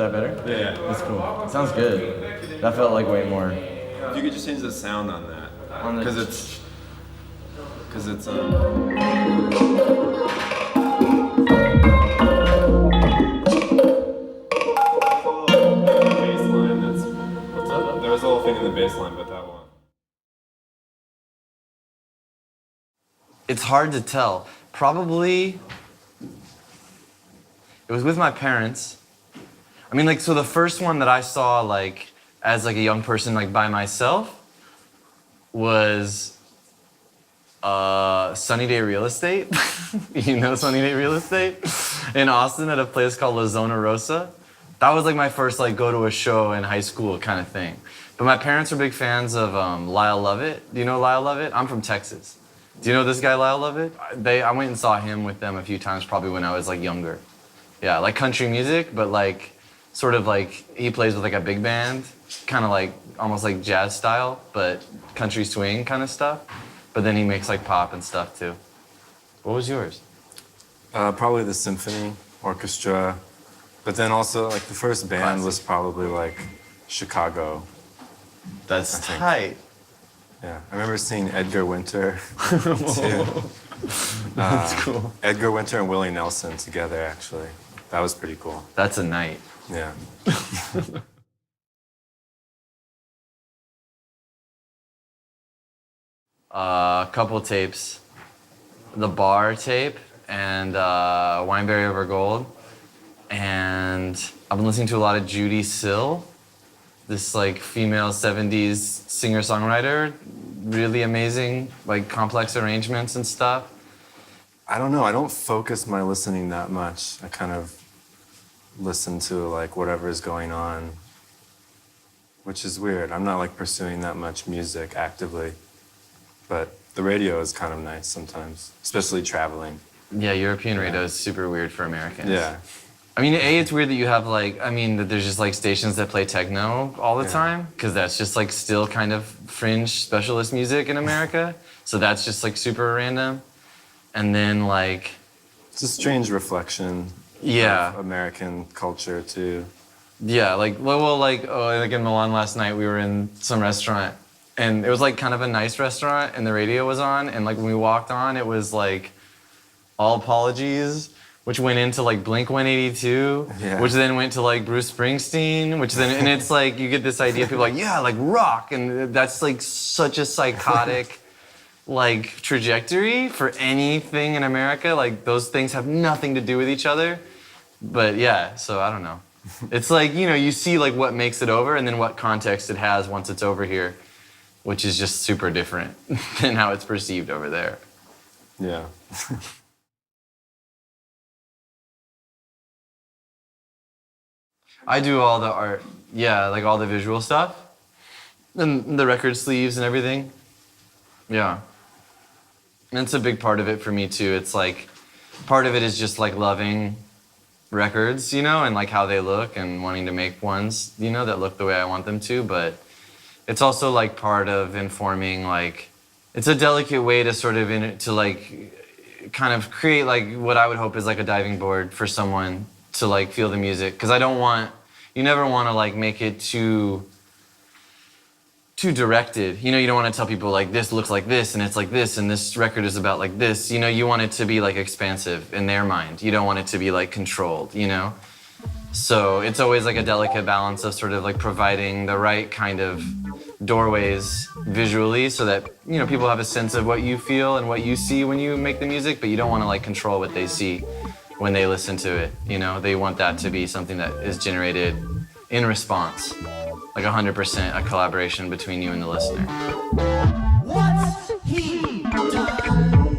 that better? Yeah. That's cool. It sounds good. That felt like way more. If you could just change the sound on that. Because it's... There was a little thing in the bass line, but that one. It's hard to tell. Probably, it was with my parents. I mean, like, so the first one that I saw, like, as like a young person, like by myself, was Sunny Day Real Estate. You know Sunny Day Real Estate? In Austin at a place called La Zona Rosa. That was like my first like go to a show in high school kind of thing. But my parents were big fans of Lyle Lovett. Do you know Lyle Lovett? I'm from Texas. Do you know this guy Lyle Lovett? I went and saw him with them a few times probably when I was like younger. Yeah, like country music, but like sort of like he plays with like a big band, kind of like almost like jazz style, but country swing kind of stuff. But then he makes like pop and stuff too. What was yours? Probably the symphony, orchestra, but then also like the first band was probably like Chicago. That's tight. Yeah, I remember seeing Edgar Winter too. That's cool. Edgar Winter and Willie Nelson together, actually. That was pretty cool. That's a night. Yeah. A couple tapes. The Bar tape and Wineberry Over Gold. And I've been listening to a lot of Judy Sill, this like female 70s singer-songwriter. Really amazing, like complex arrangements and stuff. I don't know, I don't focus my listening that much. I kind of listen to like whatever is going on, which is weird. I'm not like pursuing that much music actively, but the radio is kind of nice sometimes, especially traveling. Yeah, European radio is super weird for Americans. Yeah. I mean, it's weird that you have like, that there's just like stations that play techno all the time, because that's just like still kind of fringe specialist music in America. So that's just like super random. And then like... It's a strange reflection of American culture too. Yeah, like, like in Milan last night, we were in some restaurant and it was like kind of a nice restaurant and the radio was on. And like when we walked on, it was like All Apologies, which went into like Blink-182, which then went to like Bruce Springsteen, which then, and it's like, you get this idea, people are like, yeah, like rock. And that's like such a psychotic like trajectory for anything in America. Like those things have nothing to do with each other. But yeah, so I don't know. It's like, you see like what makes it over and then what context it has once it's over here, which is just super different than how it's perceived over there. Yeah. I do all the art, like all the visual stuff. And the record sleeves and everything. Yeah. And it's a big part of it for me too. It's like, part of it is just like loving records, and like how they look and wanting to make ones, that look the way I want them to. But it's also like part of informing, like, it's a delicate way to sort of, to like, kind of create like what I would hope is like a diving board for someone to like feel the music. Because you never want to like make it too directed. You don't want to tell people like this looks like this and it's like this and this record is about like this. You want it to be like expansive in their mind. You don't want it to be like controlled, So it's always like a delicate balance of sort of like providing the right kind of doorways visually so that, people have a sense of what you feel and what you see when you make the music, but you don't want to like control what they see when they listen to it. They want that to be something that is generated in response, like 100% a collaboration between you and the listener. What's he done?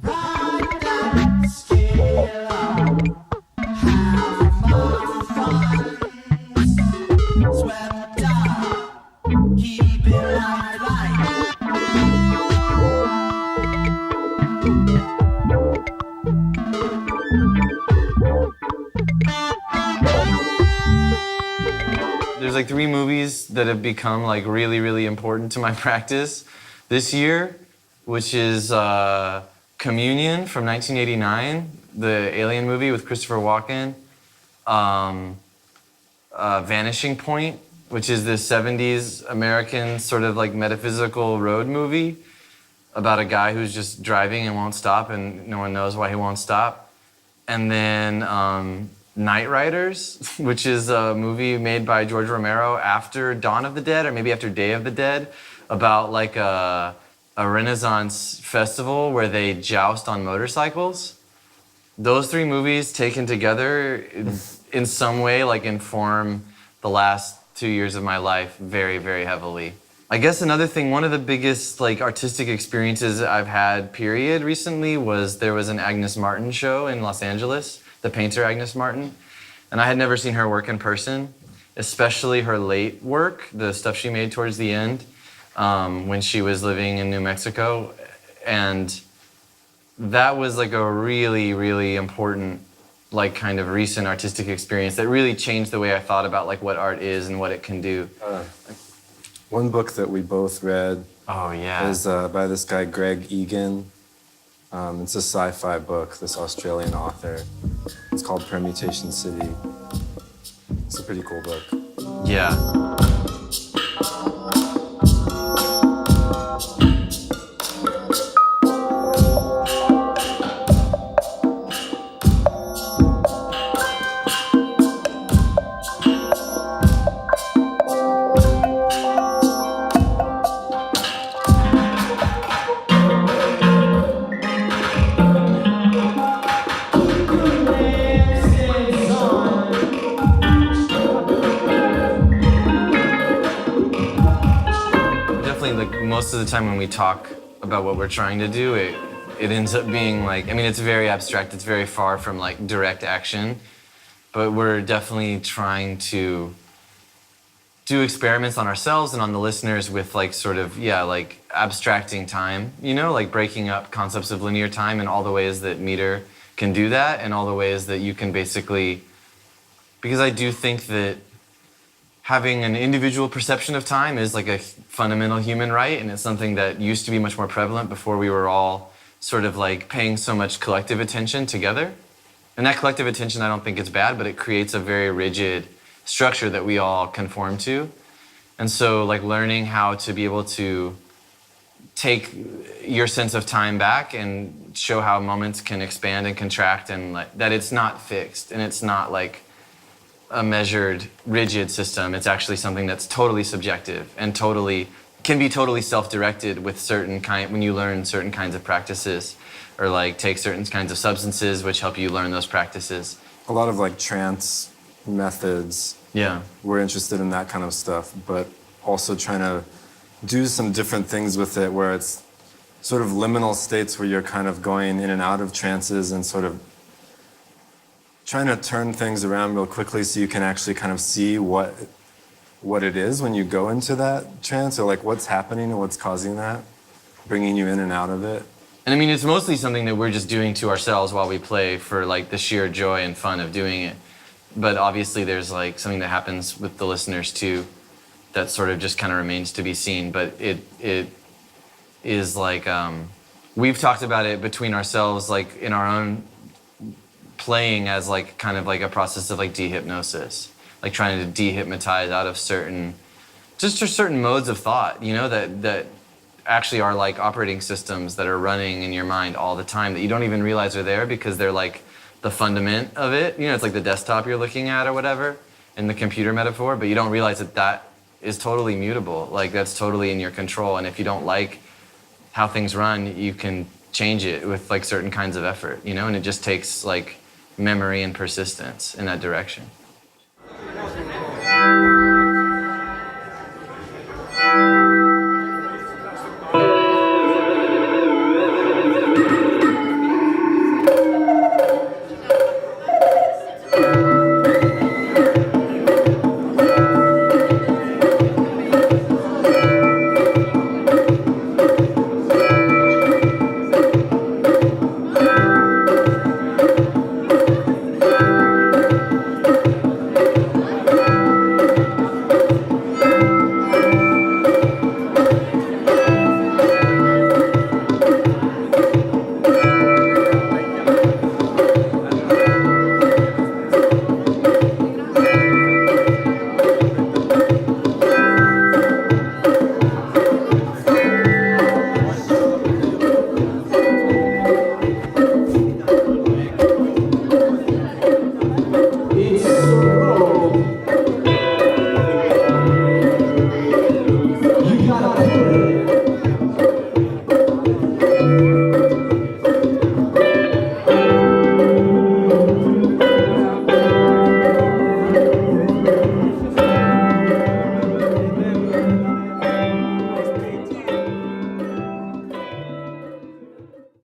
Ride that scale up, have more fun. Swept up, keep it light. There's like 3 movies that have become like really, really important to my practice this year, which is Communion from 1989, the Alien movie with Christopher Walken, Vanishing Point, which is this 70s American sort of like metaphysical road movie about a guy who's just driving and won't stop and no one knows why he won't stop. And then Night Riders, which is a movie made by George Romero after Dawn of the Dead, or maybe after Day of the Dead, about like a Renaissance festival where they joust on motorcycles. Those three movies taken together in some way like inform the last 2 years of my life very, very heavily. I guess another thing, one of the biggest like artistic experiences I've had period recently was there was an Agnes Martin show in Los Angeles, the painter Agnes Martin, and I had never seen her work in person, especially her late work, the stuff she made towards the end when she was living in New Mexico. And that was like a really, really important like kind of recent artistic experience that really changed the way I thought about like what art is and what it can do. One book that we both read is by this guy, Greg Egan. It's a sci-fi book, this Australian author. It's called Permutation City. It's a pretty cool book. Yeah. Most of the time when we talk about what we're trying to do, it ends up being like, I mean, it's very abstract, it's very far from like direct action, but we're definitely trying to do experiments on ourselves and on the listeners with like sort of, like abstracting time, you know, like breaking up concepts of linear time and all the ways that meter can do that and all the ways that you can basically, because I do think that having an individual perception of time is like a fundamental human right, and it's something that used to be much more prevalent before we were all sort of like paying so much collective attention together. And that collective attention, I don't think it's bad, but it creates a very rigid structure that we all conform to. And so like learning how to be able to take your sense of time back and show how moments can expand and contract, and like that it's not fixed and it's not like a measured, rigid system. It's actually something that's totally subjective and can be totally self-directed with when you learn certain kinds of practices or like take certain kinds of substances which help you learn those practices. A lot of like trance methods. Yeah. We're interested in that kind of stuff, but also trying to do some different things with it where it's sort of liminal states where you're kind of going in and out of trances and sort of trying to turn things around real quickly so you can actually kind of see what it is when you go into that trance, or like what's happening and what's causing that, bringing you in and out of it. And I mean, it's mostly something that we're just doing to ourselves while we play for like the sheer joy and fun of doing it. But obviously there's like something that happens with the listeners too that sort of just kind of remains to be seen. But it is like, we've talked about it between ourselves, like in our own playing as like kind of like a process of like dehypnosis, like trying to dehypnotize out of certain modes of thought, you know, that actually are like operating systems that are running in your mind all the time that you don't even realize are there because they're like the fundament of it. You know, it's like the desktop you're looking at or whatever in the computer metaphor, but you don't realize that is totally mutable. Like that's totally in your control. And if you don't like how things run, you can change it with like certain kinds of effort, you know, and it just takes like memory and persistence in that direction.